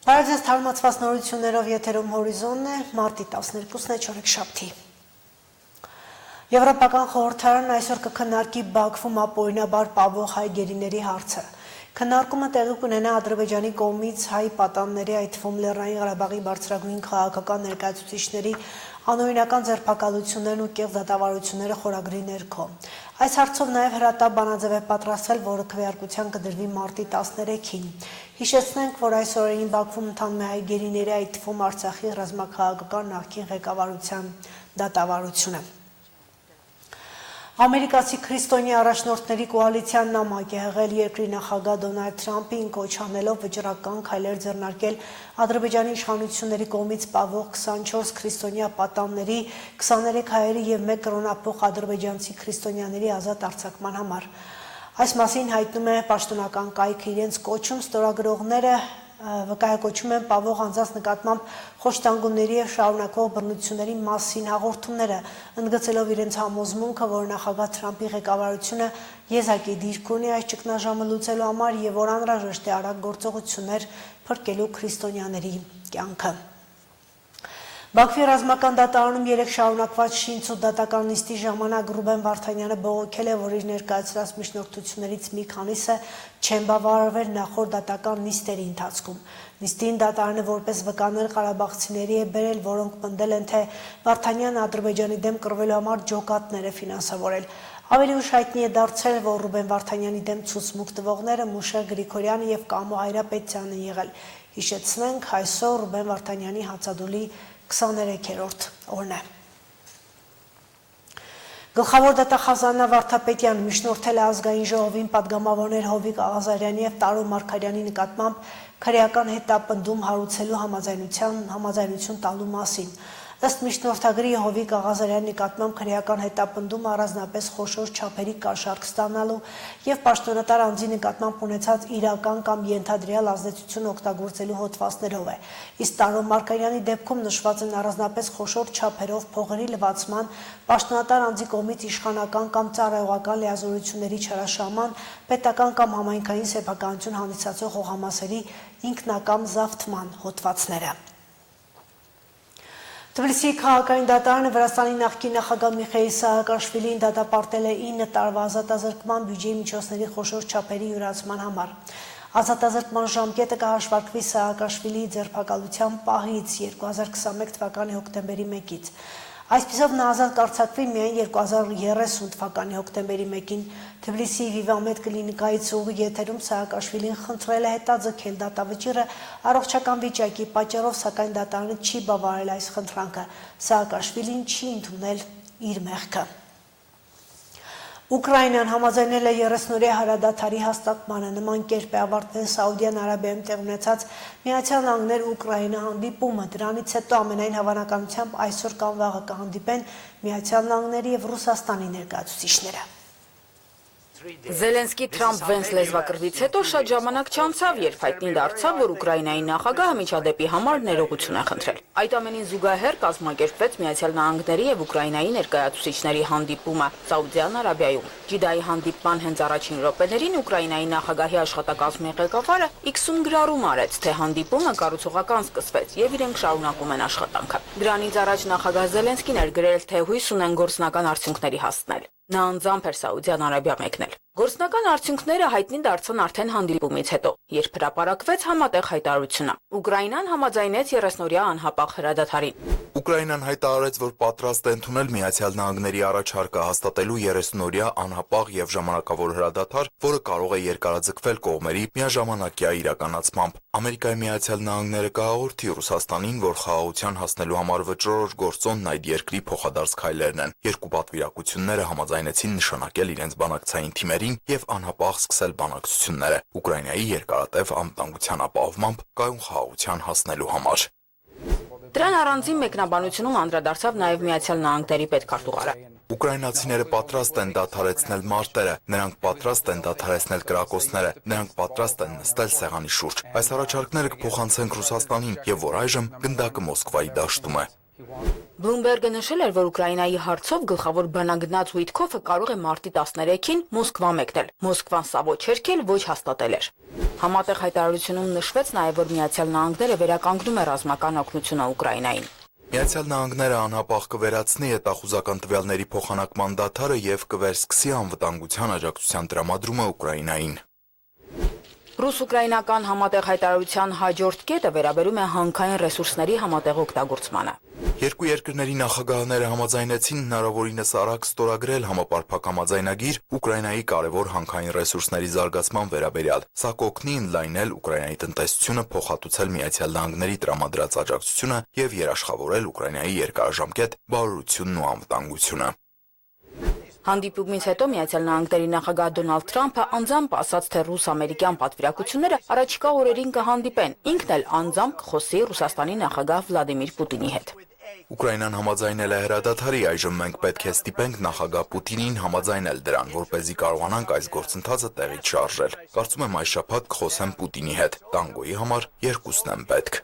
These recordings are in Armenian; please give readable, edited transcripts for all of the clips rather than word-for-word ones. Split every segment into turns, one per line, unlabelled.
Բարև թարմացված նորություններով եթերում հորիզոնն է, մարտի 12-ն է, չորեքշաբթի։ Եվրոպական խորհրդարանն այսօր կքննարկի Բաքվում ապօրինաբար պահվող հայ գերիների հարցը։ Քննարկումը տեղի կունենա Ադրբեջանի կողմից հայ պատանների, այդ թվում Լեռնային Ղարաբաղի բարձրագույն քաղաքական ներկայացուցիչների անօրինական ձերբակալություններն ու կեղծ դատավարությունները խորագրի ներքո։ Այս հարցով նաև հրատապ բանաձև է պատրաստվել, որը քվեարկության կդրվի մարտի 13-ին։ Հիշեցնենք, որ այս օրերին Բաքվում ընթանում է հայ գերիների, այդ թվում Արցախի ռազմաքաղաքական նախկին ղեկավարության դատավարությունը։ Ամերիկացի քրիստոնյա առաջնորդների կոալիցիան նամակ է հղել երկրի նախագահ Դոնալդ Թրամփին, կոչ անելով վճռական քայլեր ձեռնարկել Ադրբեջանի իշխանությունների կողմից պահվող 24 քրիստոնյա պատանների, 23 հայերի եւ 1 կրոնափոխ ադրբեջանցի քրիստոնյաների ազատ արձակման համար։ Այս մասին հայտնում է պաշտոնական կայքը իրենց կոչում ստորագրողները վկայակոչում են պահվող անձանց նկատմամբ խոշտանգումների եւ շարունակվող բռնությունների մասին հաղորդումները, ընդգծելով իրենց համոզմունքը, որ նախագահ Թրամփի ղեկավարությունը եզակի դիրք ունի այս ճգնաժամը լուծելու համար եւ որ անհրաժեշտ է արագ գործողություններ փրկելու քրիստոնյաների կյանքը։ Բաքվի ռազմական դատարանում 3 շարունակված շինց ու դատական նիստի ժամանակ Ռուբեն Վարդանյանը բողոքել է, որ իր ներկայացրած միջնորդություններից մի քանիսը չեն բավարարվել նախորդ դատական նիստերի ընթացքում։ Նիստին դատարանը որպես վկաներ ղարաբաղցիների է բերել, որոնք պնդել են, թե Վարդանյանը Ադրբեջանի դեմ կռվելու համար ջոկատներ է ֆինանսավորել։ Ավելի ուշ հայտնի է դարձել, որ Ռուբեն Վարդանյանի դեմ ցուցմուկ տվողները Մուշե Գրիգորյանը եւ Կամո Հայրապետյանն են եղել։ Հիշեցնենք, այսօր Ռուբեն Վարդանյանի հացադուլի 23-րդ օրն է։ Գլխավոր դատախազաննա Վարդապետյանը միջնորդել է ազգային ժողովին պատգամավորներ Հովիկ Աղազարյանի եւ Տարո Մարգարյանի նկատմամբ քրեական հետապնդում հարուցելու համաձայնություն տալու մասին։ Ըստ միջնորդագրի Հովիկ Աղազարյանի նկատմամբ քրեական հետապնդում առանձնապես խոշոր չափերի կաշառք ստանալու եւ պաշտոնատար անձի նկատմամբ ունեցած իրական կամ ենթադրյալ ազդեցություն օգտագործելու հոդվածներով է։ Իսկ Տարո Մարգարյանի դեպքում նշված են առանձնապես խոշոր չափերով փողերի լվացման, պաշտոնատար անձի կողմից իշխանական կամ ծառայողական լիազորությունների չարաշահման, պետական կամ համայնքային սեփականություն հանդիսացող հողամասերի ինքնակամ զավթման հոդվածները։ Թբիլիսիի քաղաքային դատարանը Վրաստանի նախկին նախագահ Միխեիլ Սահակաշվիլին դատապարտել է 9 տարվա ազատազրկման բյուջեի միջոցների խոշոր չափերի յուրացման համար։ Ազատազրկման ժամկետը կհաշվարկվի Սահակաշվիլիի ձերբակալության պահից 2021 թվականի հոկտեմբերի 1-ից։ Այսպիսով նա ազատ կարձակվի միայն 2030 թվականի հոկտեմբերի 1-ին Թբիլիսիի Վիվամեդ կլինիկայից ուղիղ եթերում Սահակաշվիլին խնդրել է հետաձգել դատավճիռը առողջական վիճակի պատճառով, սակայն դատարանը չի բավարարել այս խնդրանքը։ Սահակաշվիլին չի ընդունել իր մեղքը։ Ուկրաինան համաձայնել է 30-օրյա հրադադարի հաստատմանը, նման կերպ է ավարտվել Սաուդյան Արաբիայում տեղի ունեցած Միացյալ Նահանգներ Ուկրաինա հանդիպումը։ Դրանից հետո ամենայն հավանականությամբ այսօր կամ վաղը կհանդիպեն Միացյալ Նահանգների եւ Ռուսաստանի ներկայացուցիչները։
Զելենսկի-Թրամփ Վենս լեզվակռվից հետո շատ ժամանակ չանցավ, երբ հայտնի դարձավ, որ Ուկրաինայի նախագահը միջադեպի համար ներողություն է խնդրել։ Այդ ամենին զուգահեռ կազմակերպվեց Միացյալ Նահանգների եւ Ուկրաինայի ներկայացուցիչների հանդիպումը Սաուդյան Արաբիայում։ Ջիդայի հանդիպման հենց առաջին րոպեներին Ուկրաինայի նախագահի աշխատակազմի ղեկավարը X-ում գրառում արեց, թե հանդիպումը կառուցողական սկսվեց եւ իրենք շարունակում են աշխատանքը։ Դրանից առաջ նախագահ Զելենսկին էր գրել, թե հույս ունեն գործնական արդյունքների հասնել։ Նա անձամբ էր Սաուդյան Արաբիա մեկնել։ Գործնական արդյունքները հայտնի դարձան արդեն հանդիպումից հետո, երբ հրապարակվեց համատեղ հայտարարությունը։ Ուկրաինան համաձայնեց 30-օրյա անհապաղ հրադադարին։
Ուկրաինան հայտարարեց, որ պատրաստ է ընդունել Միացյալ Նահանգների առաջարկը հաստատելու 30-օրյա անհապաղ եւ ժամանակավոր հրադադար, որը կարող է երկարաձգվել կողմերի միաժամանակյա իրականացմամբ։ Ամերիկայի Միացյալ Նահանգները կհաղորդի Ռուսաստանին, որ խաղաղության հասնելու համար վճռորոշ գործոնն այդ երկրի փոխադարձ քայլերն են։ Երկու պատվիրակությունները համաձայնեցին նշանակել իրենց բանակցային թիմերին եւ անհապաղ սկսել բանակցությունները Ուկրաինայի երկարատև անվտանգության ապահովմամբ կայուն խաղաղության հասնելու համար։
Դրան առանձին մեկնաբանությունում անդրադարձավ նաև Միացյալ Նահանգների պետքարտուղարը։
Ուկրաինացիները պատրաստ են դադարեցնել մարտերը, նրանք պատրաստ են դադարեցնել կրակոցները, նրանք պատրաստ են նստել սեղանի շուրջ։ Այս առաջարկները կփոխանցենք Ռուսաստանին, եւ որ այժմ գնդակը Մոսկվայի դաշտում է։
Բլումբերգը նշել էր, որ Ուկրաինայի հարցով գլխավոր բանագնաց Ուիտքոֆը կարող է մարտի 13-ին Մոսկվա մեկնել։ Մոսկվան սա ոչ հերքել, ոչ հաստատել էր։ Համատեղ հայտարարությունում նշվեց նաև, որ Միացյալ Նահանգները վերականգնում է ռազմական օգնությունը Ուկրաինային։
Միացյալ Նահանգները անհապաղ կվերացնի հետախուզական տվյալների փոխանակման դադարը եւ կվերսկսի անվտանգության աջակցության տրամադրումը Ուկրաինային։
Ռուս-ուկրաինական համատեղ հայտարարության հաջորդ կետը վերաբերում է հանքային ռեսուրսների համատեղ օգտագործմանը։
Երկու երկրների նախագահները համաձայնեցին հնարավորինս արագ ստորագրել համապարփակ համաձայնագիր Ուկրաինայի կարևոր հանքային ռեսուրսների զարգացման վերաբերյալ։ Սա կօգնի ընդլայնել Ուկրաինայի տնտեսությունը, փոխհատուցել Միացյալ Նահանգների տրամադրած աջակցությունը եւ երաշխավորել Ուկրաինայի երկարաժամկետ բարօրությունն ու անվտանգությունը։
Հանդիպումից հետո Միացյալ Նահանգների նախագահ Դոնալդ Թրամփը անձամբ ասաց, թե ռուս-ամերիկյան պատվիրակությունները առաջիկա օրերին կհանդիպեն, ինքն էլ անձամբ կխոսի Ռուսաստանի նախագահ Վլադիմիր Պուտինի հետ։
Ուկրաինան համաձայնել է հրադադարի, այժմ մենք պետք է ստիպենք նախագահ Պուտինին համաձայնել դրան, որպեսզի կարողանանք այս գործընթացը տեղից շարժել։ Կարծում եմ այս շաբաթ կխոսեմ Պուտինի հետ։ Տանգոյի համար երկուսն են պետք։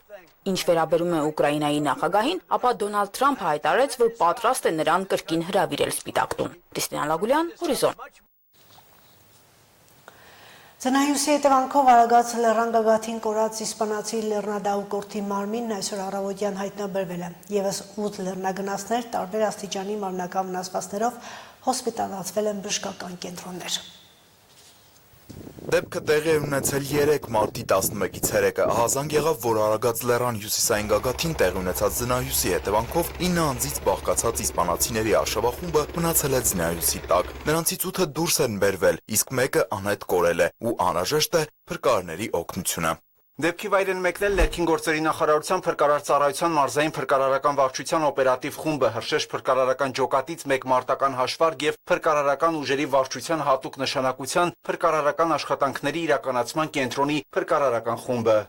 Ինչ վերաբերում է Ուկրաինայի նախագահին, ապա Դոնալդ Թրամփը հայտարարեց, որ պատրաստ է նրան կրկին հրավիրել Սպիտակ տուն։ Կրիստինա Լագուլյան, Հորիզոն։
Ձնահյուսի հետևանքով Արագած լեռան գագաթին կորած իսպանացի լեռնադահուկորդի մարմինն այսօր առավոտյան հայտնաբերվել է։ Եվս 8 լեռնագնացներ տարբեր աստիճանի մարմնական վնասվածքներով հոսպիտալացվել են բժշկական կենտրոններ։
Դեպքը տեղի է ունեցել 3 մարտի 11-ից ցերեկը։ Ահազանգ եղավ, որ Արագած լեռան հյուսիսային գագաթին տեղի ունեցած ձնահյուսի հետևանքով 9 անձից բաղկացած իսպանացիների արշավախումբը մնացել է ձնահյուսի տակ։ Նրանցից 8-ը դուրս են բերվել, իսկ մեկը անհետ կորել է ու անհրաժեշտ է փրկարարների օգնությունը։
Դեպքի վայր են մեկնել ներքին գործերի նախարարության փրկարար ծառայության մարզային փրկարարական վարչության օպերատիվ խումբը, Հրշեջ փրկարարական ջոկատից 1 մարտական հաշվարկ եւ փրկարարական ուժերի վարչության հատուկ նշանակության փրկարարական աշխատանքների իրականացման կենտրոնի փրկարարական խումբը։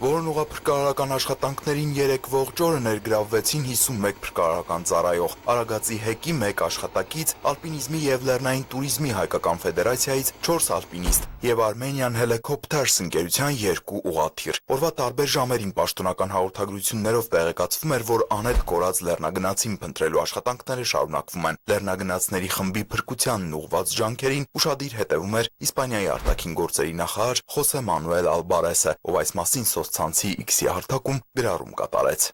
Որոնուղափրկարարական աշխատանքներին 3 ողջ օրը ներգրավվեցին 51 փրկարարական ծառայող, Արագածի ՀԵԿ-ի 1 աշխատակից, Ալպինիզմի եւ Լեռնային տուրիզմի հայկական ֆեդերացիայից 4 ալպինիստ եւ Armenian Helicopters ընկերության 2 ուղղաթիռ։ Օրվա տարբեր ժամերին պաշտոնական հաղորդագրություններով տեղեկացվում էր, որ անհետ կորած լեռնագնացին փնտրելու աշխատանքները շարունակվում են։ Լեռնագնացների խմբի փրկությանն ուղղված ջանքերին ուշադիր հետևում էր Իսպանիայի արտաքին գործերի նախարար Խոսե Մանուել Ալբարեսը, ով այս մասին Ցանցի X-ի հարթակում գրառում կատարեց։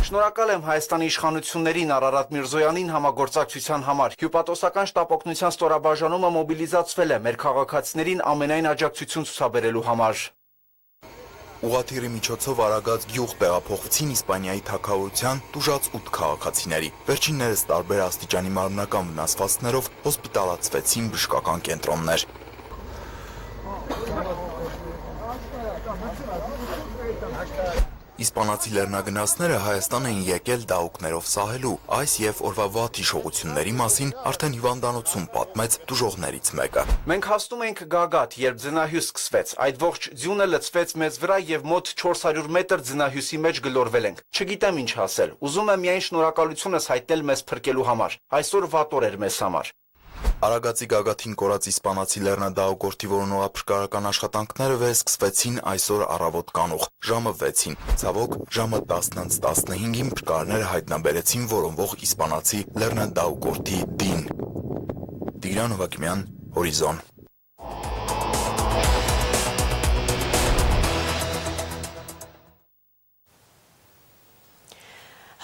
Շնորհակալ եմ Հայաստանի իշխանություններին, Արարատ Միրզոյանին համագործակցության համար։ Հյուպատոսական շտապօգնության ստորաբաժանումը մոբիլիզացվել է մեր քաղաքացիներին ամենայն աջակցություն ցուցաբերելու համար։
Ուղղաթիռի միջոցով Արագած գյուղ տեղափոխվեցին Իսպանիայի թագավորության տուժած 8 քաղաքացիների։ Վերջիններս տարբեր աստիճանի մարմնական վնասվածքներով հոսպիտալացվեցին բժշկական կենտրոններ։ Իսպանացի լեռնագնացները Հայաստան էին եկել դահուկներով սահելու, այս եւ օրվա վատ հիշողությունների մասին արդեն հիվանդանոցում պատմեց տուժողներից մեկը։
Մենք հասնում ենք Գագաթ, երբ ձնահյուս սկսվեց, այդ ողջ ձյունը լցվեց մեզ վրա եւ մոտ 400 մետր ձնահյուսի մեջ գլորվել ենք։ Չգիտեմ ինչ ասել, ուզում եմ միայն շնորհակալությունս հայտնել մեզ փրկելու համար։ Այսօր վատ օր էր մեզ համար։
Արագածի գագաթին կորած իսպանացի լեռնադահուկորդի որոնողափրկարարական աշխատանքները վերսկսվեցին այսօր առավոտ կանուխ, ժամը 6-ին։ Ցավոք, ժամը 10:15-ին փրկարարները հայտնաբերեցին որոնվող իսպանացի լեռնադահուկորդի դին։ Տիգրան Հովակիմյան, Հորիզոն։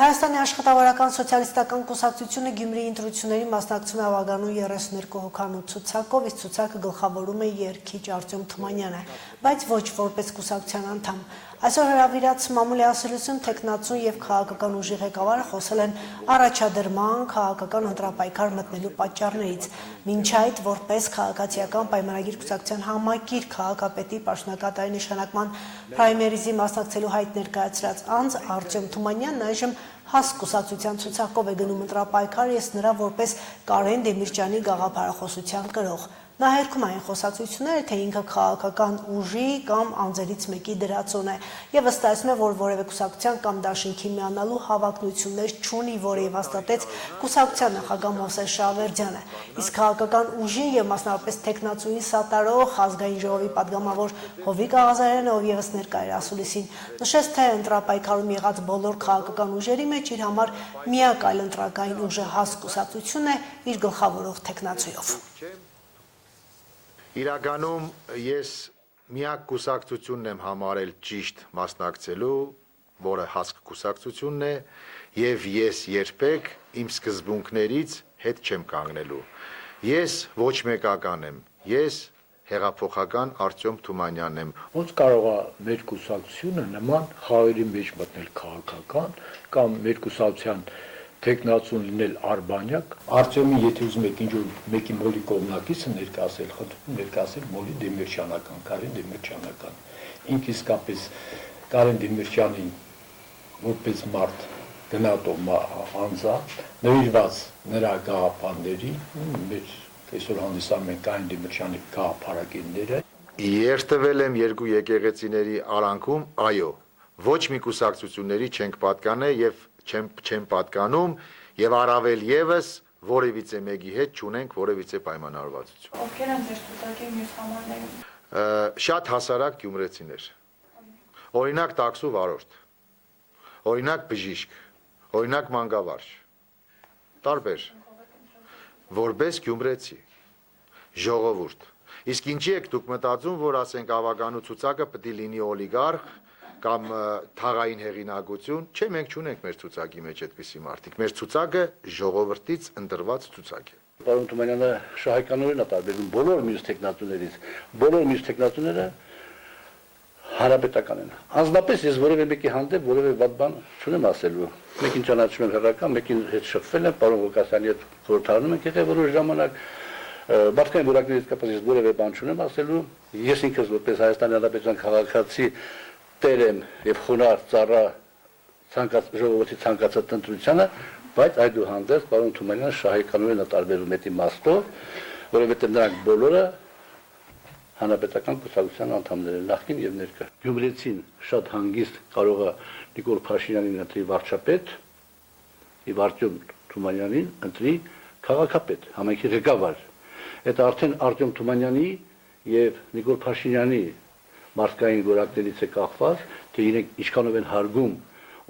Հայաստանի աշխատավարական սոցիալիստական կուսակցությունը Գյումրիի ընտրությունների մասնակցում է ավագանու 32 հոգանոց ցուցակով, իսկ ցուցակը գլխավորում է երգիչ Արտյոմ Թումանյանը, բայց ոչ որպես կուսակցության անդամ։ Այսօր հրավիրած մամուլի ասելություն տեխնացու եւ քաղաքական ուժի ղեկավարը խոսել են առաջադրման քաղաքական ընտրապայքար մտնելու պատճառներից։ Մինչ այդ, որպես քաղաքացիական պայմանագիր կուսակցության համակիր քաղաքապետի պաշտոնակատարի նշանակման պրայմերիզի մասնակցելու հայտ ներկայացրած անձ Արտյոմ Թումանյանն այժմ հաս կուսակցության ցուցակով է գնում ընտրապայքար, ես նրա որպես Կարեն Դեմիրճյանի գաղափարախոսության կրող։ Նահերքում այն խոսակցությունները, թե ինքը քաղաքական ուժի կամ անձերից մեկի դրածոն է եւ վստահեցնում է, որ որևէ կուսակցության կամ դաշինքի միանալու հավակնություններ չունի, որը եւ հաստատեց կուսակցության նախագահ Մովսես Շահվերդյանը։ Իսկ քաղաքական ուժին եւ մասնավորապես տեխնացուին սատարող ազգային ժողովի падգամավոր Հովիկ Աղազարյանը, ով եւս ներկա էր ասուլիսին, նշեց, թե ընտրապայքարում եղած բոլոր քաղաքական ուժերի մեջ իր համար միակ այլ ընտրակային ուժը հաս կուսակցությունն է իր գլխավորող տեխնացույով։
Իրականում ես միակ կուսակցությունն եմ համարել ճիշտ մասնակցելու, որը հասկ կուսակցությունն է, եւ ես երբեք իմ սկզբունքներից հետ չեմ կանգնելու։ Ես ոչ մեկական եմ, ես հեղափոխական Արտյոմ Թումանյանն եմ։
Ոնց կարող է մեր կուսակցությունը նման խաղերի մեջ մտնել քաղաքական կամ մեր կուսակցության տեխնացուն լինել արբանյակ, Արտյոմի եթե ուզում եք ինչ-որ մեկի մոլի կողմնակիցը ներկայացել, խնդրում ներկայացել մոլի Դեմիրճյանական, Կարեն Դեմիրճյանական։ Ինք իսկապես Կարեն Դեմիրճյանին որպես մարդ գնահատող անձա, նվիրված նրա գաղափարների, մեր այսօր հանդիսանում են Կարեն Դեմիրճյանի գաղափարագետները։
Երթվել եմ երկու եկեղեցիների արանքում, այո, ոչ մի կուսակցությունների չենք պատկանել եւ չեմ պատկանում եւ առավել եւս որևիցե մեկի հետ չունենք որևիցե պայմանավորվածություն։
Ովքեր են ձեր ցուցակի մյուս համարներում։
Շատ հասարակ գյումրեցիներ։ Օրինակ տաքսու վարորդ, օրինակ բժիշկ, օրինակ մանկավարժ։ Տարբեր։ Որպես գյումրեցի, ժողովուրդ։ Իսկ ինչի եք դուք մտածում, որ ասենք ավագանու ցուցակը պետք է լինի օլիգարխ կամ թաղային հեղինակություն, չէ, մենք չունենք մեր ցուցակի մեջ այդպիսի մարդիկ։ Մեր ցուցակը ժողովրդից ընտրված ցուցակ է։
Պարոն Թումանյանը շահայկանորեն է տարբերում բոլոր մյուս տեխնատուներից։ Բոլոր մյուս տեխնատուները հանրապետական են։ Անձնապես ես որևէ մեկի հանդեպ որևէ վատ բան չունեմ ասելու։ Մեկին ճանաչում եմ հերական, մեկին հետ շփվել եմ, պարոն Ղուկասյանի հետ խորհրդարանում ենք եղել որոշ ժամանակ։ Մարդկային որակներից կապված ես որևէ բան չունեմ ասելու։ Ես ինքս որպես Հայաստանի Հանրապետության քաղաքացի տեր եմ եւ խոնարհ ծառա ժողովրդի ցանկացած ընտրությանը, բայց այդուհանդերձ պարոն Թումանյանը շահայկանորեն է տարբերում այդ իմաստով, որովհետեւ նրանք բոլորը հանրապետական կուսակցության անդամներ են, նախկին եւ ներկա։ Գյումրեցին շատ հանգիստ կարող է Նիկոլ Փաշինյանին ընտրի վարչապետ եւ Արտյոմ Թումանյանին ընտրի քաղաքապետ, համայնքի ղեկավար։ Այդ արդեն Արտյոմ Թումանյանի եւ Նիկոլ Փաշինյանի մարդկային որակներից է կախված, թե իրենք ինչքանով են հարգում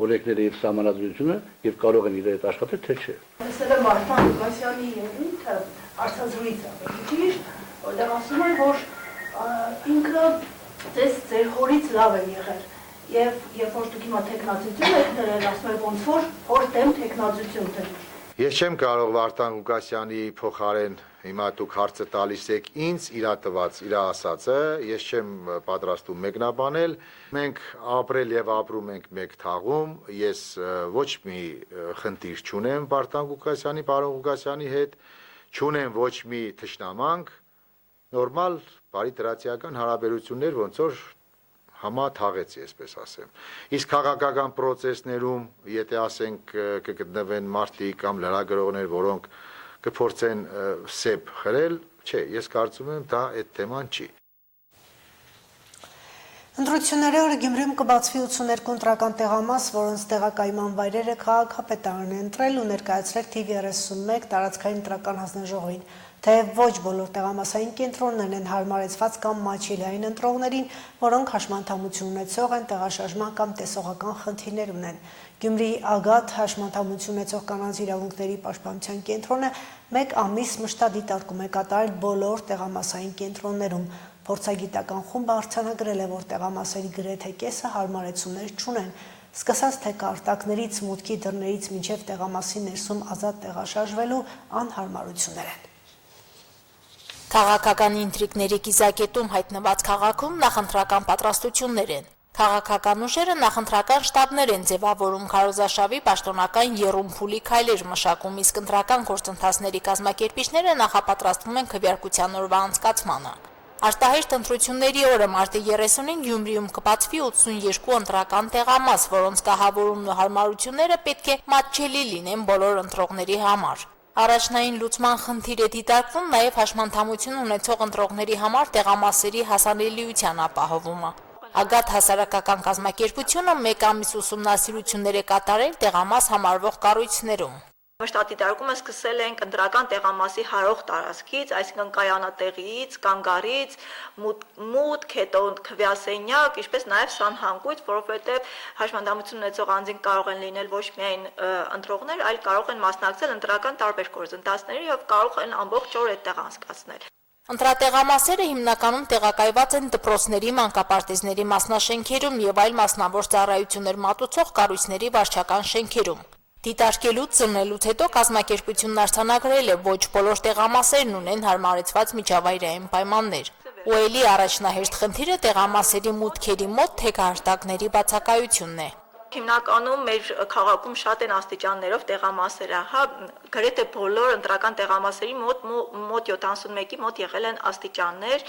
օրենքները եւ սահմանադրությունը եւ կարող են իրար հետ աշխատել, թե չէ։
Լսել եմ Արտան Ղուկասյանի ելույթը արցազրույցը, ճիշտ, որտեղ ասում են, որ ինքը ձեր հորից լավ է եղել եւ երբ որ դուք հիմա տեխնացություն եք դրել, ասում եք ոնց որ հոր դեմ տեխնացություն դրել։
Ես չեմ կարող Վարդան Ղուկասյանի փոխարեն հիմա դուք հարցը տալիս եք ինձ իրա տված, իրա ասածը, ես չեմ պատրաստում մեկնաբանել, մենք ապրել եւ ապրում ենք մեկ թաղում, ես ոչ մի խնդիր չունեմ Վարդան Ղուկասյանի, պարոն Ղուկասյանի հետ, չունեմ ոչ մի թշնամանք, նորմալ, բարի դրացիական հարաբերություններ, ոնց որ համաթաղեց, այսպես ասեմ։ Իսկ քաղաքական process-ներում, եթե ասենք կգտնվեն մարդիկ կամ լրագրողներ, որոնք կփորձեն սեփ խրել, չէ, ես կարծում եմ դա այդ թեման չի։
Ընտրությունների օրը Գյումրիում կբացվի 82 ընտրական տեղամաս, որոնց տեղակայման վայրերը քաղաքապետարանն է ընտրել ու ներկայացրել թիվ 31 տարածքային ընտրական հանձնաժողովին։ Թեև ոչ բոլոր տեղամասային կենտրոններն են հարմարեցված կամ մաչիլային ընտրողներին, որոնք հաշմանդամություն ունեցող են, տեղաշարժման կամ տեսողական խնդիրներ ունեն։ Գյումրիի ԱԳԱՏ հաշմանդամություն ունեցող կանանց իրավունքների պաշտպանության կենտրոնը 1 ամիս մշտադիտարկում է կատարել բոլոր տեղամասային կենտրոններում։ Փորձագիտական խումբը արձանագրել է, որ տեղամասերի գրեթե կեսը հարմարեցումներ չունեն, սկսած թե կարտակներից, մուտքի դռներից մինչև տեղամասի ներսում ազատ տեղաշարժվելու անհարմարություններ են։
Քաղաքական ինտրիգների կիզակետում հայտնված քաղաքում նախընտրական պատրաստություններ են։ Քաղաքական ուժերը նախընտրական շտաբներ են ձևավորում, քարոզարշավի պաշտոնական եռումփուլի քայլեր մշակում, իսկ ընտրական գործընթացների կազմակերպիչները նախապատրաստվում են քվեարկության օրվա անցկացմանը։ Արտահերթ ընտրությունների օրը մարտի 30-ին Գյումրիում կբացվի 82 ընտրական տեղամաս, որոնց կահավորումն ու հարմարությունները պետք է մատչելի լինեն բոլոր ընտրողների համար։ Առաջնային լուծման խնդիր է դիտարկվում նաև հաշմանդամություն ունեցող ընտրողների համար տեղամասերի հասանելիության ապահովումը։ Ագատ հասարակական կազմակերպությունը 1 ամիս ուսումնասիրություններ է կատարել տեղամաս համարվող կառույցներում։
Մշտադիտարկումը սկսել ենք ընտրական տեղամասի հարող տարածքից, այսինքն կայանատեղիից, կանգառից, մուտք, հետո քվյասենյակ, ինչպես նաև սանհանգույց, որովհետև հաշմանդամություն ունեցող անձին կարող են լինել ոչ միայն ընտրողներ, այլ կարող են մասնակցել ընտրական տարբեր գործընթացների եւ կարող են ամբողջ օր այդտեղ անցկացնել։
Ընտրատեղամասերը հիմնականում տեղակայված են դպրոցների, մանկապարտեզների մասնաշենքերում եւ այլ մասնավոր ծառայություններ մատուցող կառույցների վարչական շենքերում։ Դիտարկելուց ծնելուց հետո կազմակերպությունն արձանագրել է ոչ բոլոր տեղամասերն ունեն հարմարեցված միջավայրային պայմաններ։ Ու ելի առաջնահերթ խնդիրը տեղամասերի մուտքերի մոտ թեքահարտակների բացակայությունն է։
Հիմնականում մեր քաղաքում շատ են աստիճաններով տեղամասերը, հա, գրեթե բոլոր ընտրական տեղամասերի մոտ 71-ի մոտ եղել են աստիճաններ,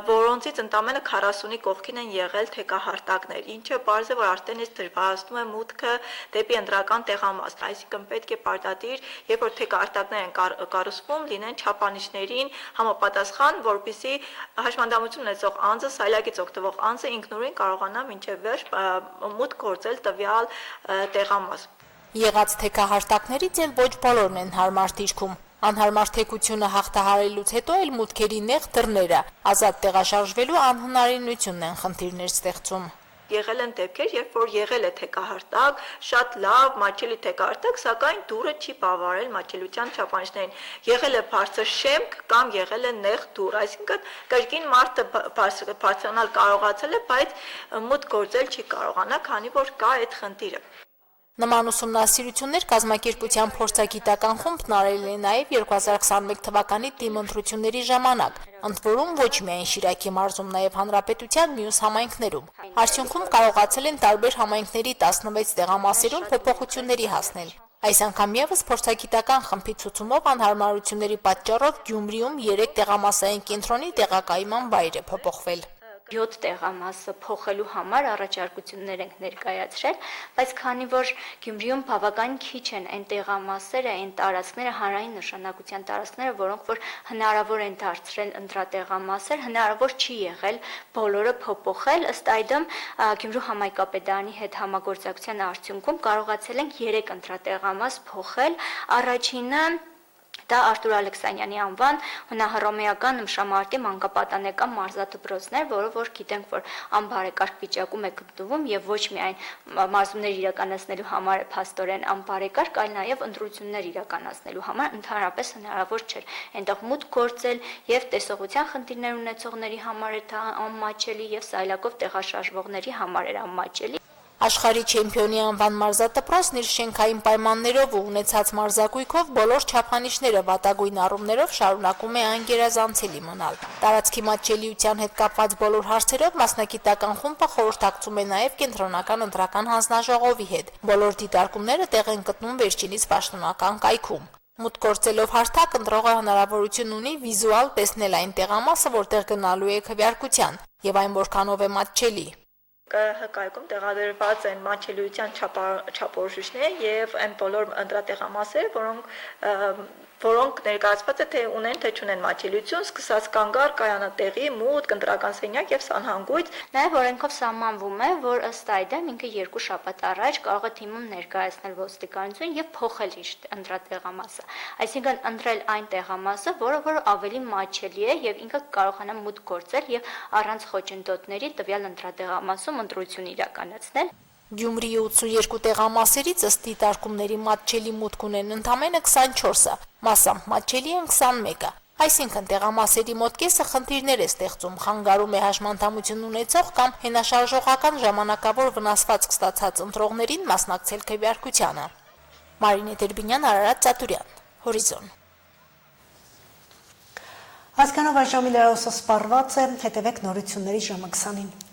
որոնցից ընդամենը 40-ի կողքին են եղել թեքահարտակներ, ինչը պարզ է, որ արդեն իսկ դժվարացնում է մուտքը դեպի ընտրական տեղամաս, այսինքն պետք է պարտադիր, երբ որ թեքահարտակներ են կառուցվում, լինեն չափանիշներին համապատասխան, որպեսզի հաշմանդամություն ունեցող անձը, սայլակից օգտվող անձը ինքնուրույն կարողանա մինչև վերջ մուտք գործել տվյալ տեղամաս։
Եղած թեքահարտակներից էլ ոչ բոլորն են հարմար դիրքում։ Անհարմար թեքությունը հաղթահարելուց հետո էլ մուտքերի նեղ դռները, ազատ տեղաշարժվելու անհնարինությունն են խնդիրներ ստեղծում։
Եղել են դեպքեր, երբ որ եղել է թեքահարտակ, շատ լավ, մատչելի թեքահարտակ, սակայն դուռը չի բավարարել մատչելիության չափանիշներին։ Եղել է բարձր շեմք կամ եղել է նեղ դուռ, այսինքն կրկին մարդը բարձրանալ կարողացել է, բայց մուտք գործել չի կարողանա, քանի որ կա այդ խնդիրը։
Նման ուսումնասիրություններ կազմակերպության փորձագիտական խումբն արել է նաև 2021 թվականի թիմ ընտրությունների ժամանակ, ընդ որում ոչ միայն Շիրակի մարզում, նաև հանրապետության մյուս համայնքներում։ Արդյունքում կարողացել են տարբեր համայնքների 16 տեղամասերում փոփոխությունների հասնել։ Այս անգամ եւս փորձագիտական խմբի ցուցումով անհարմարությունների պատճառով Գյումրիում 3 տեղամասային կենտրոնի տեղակայման վայր է փոփոխվել։
7 տեղամասը փոխելու համար առաջարկություններ ենք ներկայացրել, բայց քանի որ Գյումրիում բավական քիչ են այն տեղամասերը, այն տարածքները, հանրային նշանակության տարածքները, որոնք որ հնարավոր են դարձրել ընտրատեղամասեր, հնարավոր չի եղել բոլորը փոփոխել, ըստ այդմ Գյումրու համայնքապետարանի հետ համագործակցության արդյունքում կարողացել ենք 3 ընտրատեղամաս փոխել, առաջինը դա Արտուր Ալեքսանյանի անվան հունահռոմեական նմշամարտի մանկապատանեկան մարզադպրոցներ, որը որ գիտենք, որ անբարեկարգ վիճակում է գտնվում եւ ոչ միայն մարզումներ իրականացնելու համար է փաստորեն անբարեկարգ, այլ նաեւ ընտրություններ իրականացնելու համար ընդհանրապես հնարավոր չէր այնտեղ մուտք գործել եւ տեսողության խնդիրներ ունեցողների համար էր դա անմաչելի եւ սայլակով տեղաշարժվողների համար էր անմաչելի։
Աշխարհի չեմպիոնի անվան մարզադպրոցն իր շենքային պայմաններով ու ունեցած մարզակույքով բոլոր չափանիշները վատագույն առումներով շարունակում է անգերազանցելի մնալ։ Տարածքի մատչելիության հետ կապված բոլոր հարցերով մասնագիտական խումբը խորհրդակցում է նաև կենտրոնական ընտրական հանձնաժողովի հետ։ Բոլոր դիտարկումները տեղ են գտնում վերջինիս պաշտոնական կայքում։ Մուտք գործելով հարթակ ընտրողը հնարավորություն ունի վիզուալ տեսնել այն տեղամասը, որտեղ գնալու է քվեարկության, եւ այն որքանով է մատչելի։
ՀԿ-ում տեղադրված են մատչելիության չափորոշիչներ եւ այն բոլոր ընտրատեղամասերը, որոնք ներկայացված է թե ունեն թե չունեն մատչելիություն, սկսած կանգառ, կայանատեղի, մուտք, ընտրական սենյակ եւ սանհանգույց։
Նաեւ օրենքով սահմանվում է, որ ըստ այդմ ինքը 2 շաբաթ առաջ կարող է թիմում ներկայացնել ոստիկանություն եւ փոխել իր ընտրատեղամասը։ Այսինքն ընտրել այն տեղամասը, որը ավելի մատչելի է եւ ինքը կարողանա մուտք գործել եւ առանց խոչընդոտների տվյալ ընտրատեղամասում ընտրություն իրականացնել։
Գյումրիի 82 տեղամասերից ըստ դիտարկումների մատչելի մուտք ունեն ընդամենը 24-ը, մասամբ մատչելի են 21-ը։ Այսինքն տեղամասերի մոտ կեսը խնդիրներ է ստեղծում, խանգարում է հաշմանդամություն ունեցող կամ հենաշարժողական ժամանակավոր վնասվածք ստացած ընտրողներին մասնակցել քվեարկությանը։ Մարինե Դերբինյան, Արարատ Ծատուրյան, Հորիզոն։
Հասկանով այս ժամի լրատվությունը սպառված է, հետևեք նորությունների ժամը 20-ին։